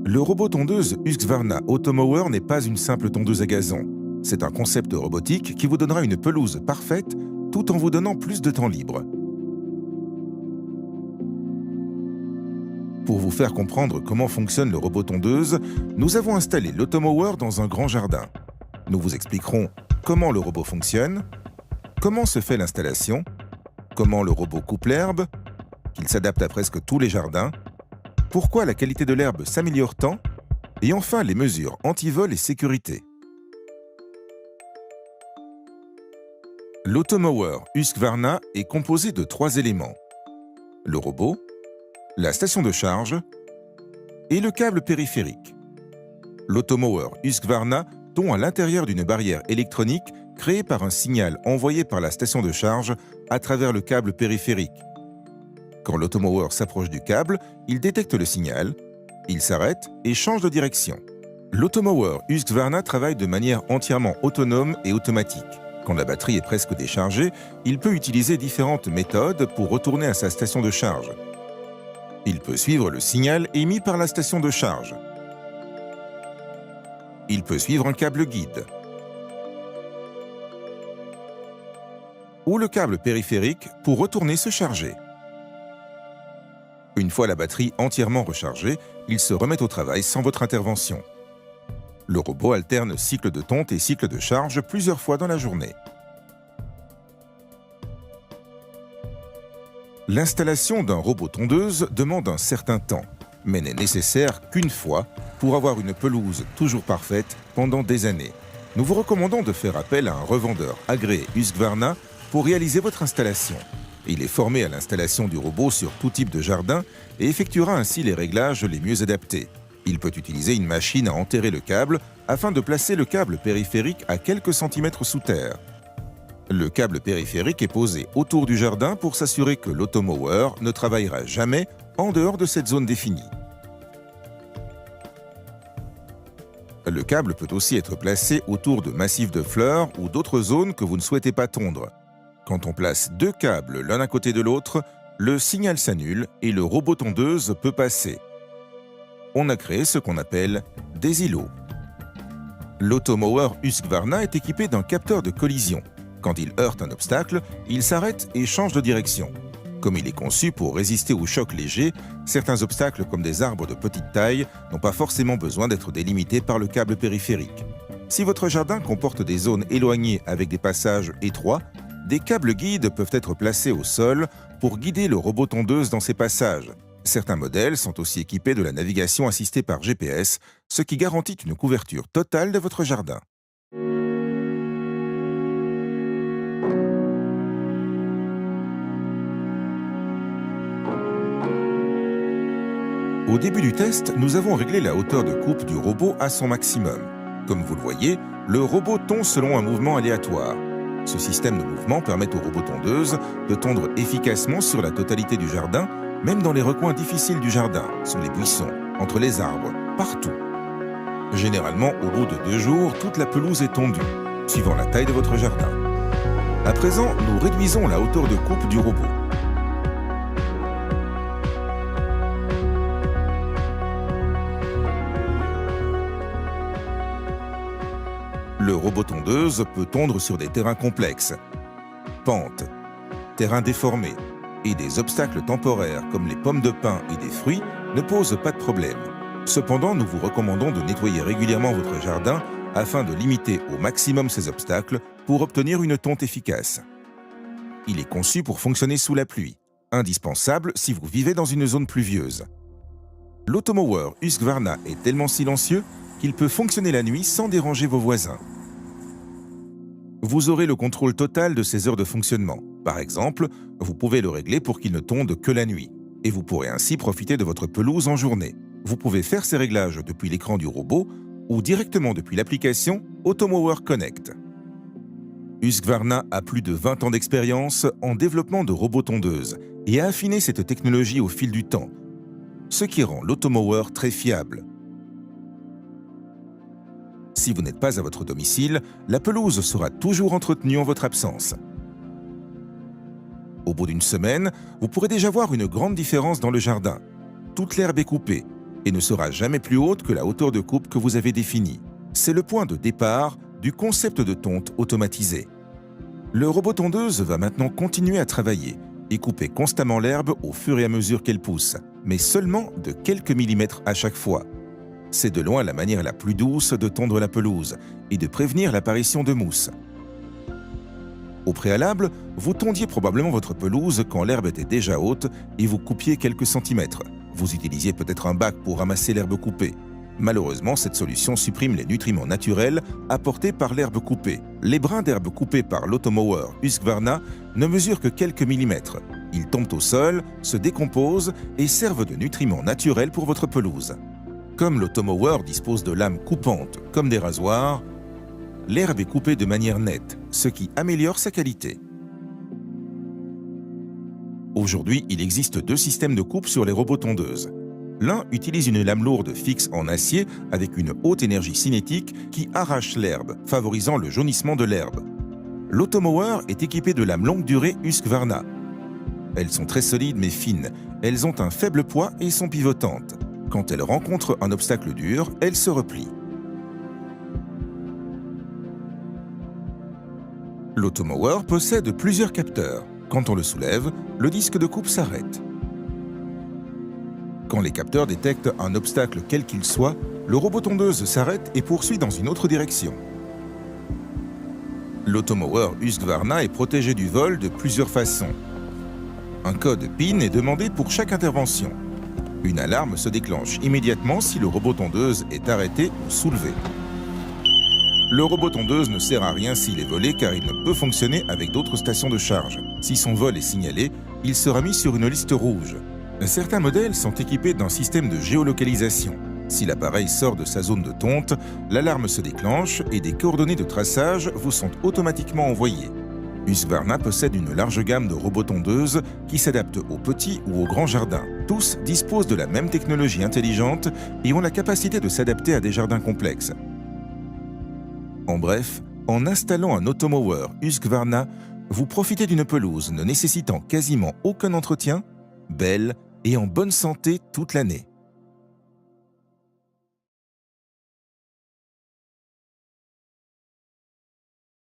Le robot tondeuse Husqvarna Automower n'est pas une simple tondeuse à gazon. C'est un concept robotique qui vous donnera une pelouse parfaite tout en vous donnant plus de temps libre. Pour vous faire comprendre comment fonctionne le robot tondeuse, nous avons installé l'Automower dans un grand jardin. Nous vous expliquerons comment le robot fonctionne, comment se fait l'installation, comment le robot coupe l'herbe, qu'il s'adapte à presque tous les jardins, pourquoi la qualité de l'herbe s'améliore tant, et enfin les mesures anti-vol et sécurité. L'Automower Husqvarna est composé de 3 éléments: le robot, la station de charge et le câble périphérique. L'Automower Husqvarna tombe à l'intérieur d'une barrière électronique créée par un signal envoyé par la station de charge à travers le câble périphérique. Quand l'Automower s'approche du câble, il détecte le signal, il s'arrête et change de direction. L'Automower Husqvarna travaille de manière entièrement autonome et automatique. Quand la batterie est presque déchargée, il peut utiliser différentes méthodes pour retourner à sa station de charge. Il peut suivre le signal émis par la station de charge. Il peut suivre un câble guide ou le câble périphérique pour retourner se charger. Une fois la batterie entièrement rechargée, il se remet au travail sans votre intervention. Le robot alterne cycle de tonte et cycle de charge plusieurs fois dans la journée. L'installation d'un robot tondeuse demande un certain temps, mais n'est nécessaire qu'une fois pour avoir une pelouse toujours parfaite pendant des années. Nous vous recommandons de faire appel à un revendeur agréé Husqvarna pour réaliser votre installation. Il est formé à l'installation du robot sur tout type de jardin et effectuera ainsi les réglages les mieux adaptés. Il peut utiliser une machine à enterrer le câble afin de placer le câble périphérique à quelques centimètres sous terre. Le câble périphérique est posé autour du jardin pour s'assurer que l'Automower ne travaillera jamais en dehors de cette zone définie. Le câble peut aussi être placé autour de massifs de fleurs ou d'autres zones que vous ne souhaitez pas tondre. Quand on place 2 câbles l'un à côté de l'autre, le signal s'annule et le robot tondeuse peut passer. On a créé ce qu'on appelle des îlots. L'Automower Husqvarna est équipé d'un capteur de collision. Quand il heurte un obstacle, il s'arrête et change de direction. Comme il est conçu pour résister aux chocs légers, certains obstacles comme des arbres de petite taille n'ont pas forcément besoin d'être délimités par le câble périphérique. Si votre jardin comporte des zones éloignées avec des passages étroits, des câbles guides peuvent être placés au sol pour guider le robot tondeuse dans ces passages. Certains modèles sont aussi équipés de la navigation assistée par GPS, ce qui garantit une couverture totale de votre jardin. Au début du test, nous avons réglé la hauteur de coupe du robot à son maximum. Comme vous le voyez, le robot tond selon un mouvement aléatoire. Ce système de mouvement permet au robot tondeuse de tondre efficacement sur la totalité du jardin, même dans les recoins difficiles du jardin, sous les buissons, entre les arbres, partout. Généralement, au bout de 2 jours, toute la pelouse est tondue, suivant la taille de votre jardin. À présent, nous réduisons la hauteur de coupe du robot. Le robot tondeuse peut tondre sur des terrains complexes, pentes, terrains déformés, et des obstacles temporaires comme les pommes de pin et des fruits ne posent pas de problème. Cependant, nous vous recommandons de nettoyer régulièrement votre jardin afin de limiter au maximum ces obstacles pour obtenir une tonte efficace. Il est conçu pour fonctionner sous la pluie, indispensable si vous vivez dans une zone pluvieuse. L'Automower Husqvarna est tellement silencieux qu'il peut fonctionner la nuit sans déranger vos voisins. Vous aurez le contrôle total de ses heures de fonctionnement. Par exemple, vous pouvez le régler pour qu'il ne tonde que la nuit, et vous pourrez ainsi profiter de votre pelouse en journée. Vous pouvez faire ces réglages depuis l'écran du robot ou directement depuis l'application Automower Connect. Husqvarna a plus de 20 ans d'expérience en développement de robots tondeuses et a affiné cette technologie au fil du temps, ce qui rend l'Automower très fiable. Si vous n'êtes pas à votre domicile, la pelouse sera toujours entretenue en votre absence. Au bout d'une semaine, vous pourrez déjà voir une grande différence dans le jardin. Toute l'herbe est coupée, et ne sera jamais plus haute que la hauteur de coupe que vous avez définie. C'est le point de départ du concept de tonte automatisé. Le robot tondeuse va maintenant continuer à travailler et couper constamment l'herbe au fur et à mesure qu'elle pousse, mais seulement de quelques millimètres à chaque fois. C'est de loin la manière la plus douce de tondre la pelouse et de prévenir l'apparition de mousse. Au préalable, vous tondiez probablement votre pelouse quand l'herbe était déjà haute et vous coupiez quelques centimètres. Vous utilisiez peut-être un bac pour ramasser l'herbe coupée. Malheureusement, cette solution supprime les nutriments naturels apportés par l'herbe coupée. Les brins d'herbe coupés par l'automower Husqvarna ne mesurent que quelques millimètres. Ils tombent au sol, se décomposent et servent de nutriments naturels pour votre pelouse. Comme l'automower dispose de lames coupantes comme des rasoirs, l'herbe est coupée de manière nette, ce qui améliore sa qualité. Aujourd'hui, il existe deux systèmes de coupe sur les robots tondeuses. L'un utilise une lame lourde fixe en acier avec une haute énergie cinétique qui arrache l'herbe, favorisant le jaunissement de l'herbe. L'automower est équipé de lames longue durée Husqvarna. Elles sont très solides mais fines, elles ont un faible poids et sont pivotantes. Quand elles rencontrent un obstacle dur, elles se replient. L'automower possède plusieurs capteurs. Quand on le soulève, le disque de coupe s'arrête. Quand les capteurs détectent un obstacle quel qu'il soit, le robot tondeuse s'arrête et poursuit dans une autre direction. L'automower Husqvarna est protégé du vol de plusieurs façons. Un code PIN est demandé pour chaque intervention. Une alarme se déclenche immédiatement si le robot tondeuse est arrêté ou soulevé. Le robot tondeuse ne sert à rien s'il est volé car il ne peut fonctionner avec d'autres stations de charge. Si son vol est signalé, il sera mis sur une liste rouge. Certains modèles sont équipés d'un système de géolocalisation. Si l'appareil sort de sa zone de tonte, l'alarme se déclenche et des coordonnées de traçage vous sont automatiquement envoyées. Husqvarna possède une large gamme de robots tondeuses qui s'adaptent aux petits ou aux grands jardins. Tous disposent de la même technologie intelligente et ont la capacité de s'adapter à des jardins complexes. En bref, en installant un automower Husqvarna, vous profitez d'une pelouse ne nécessitant quasiment aucun entretien, belle et en bonne santé toute l'année.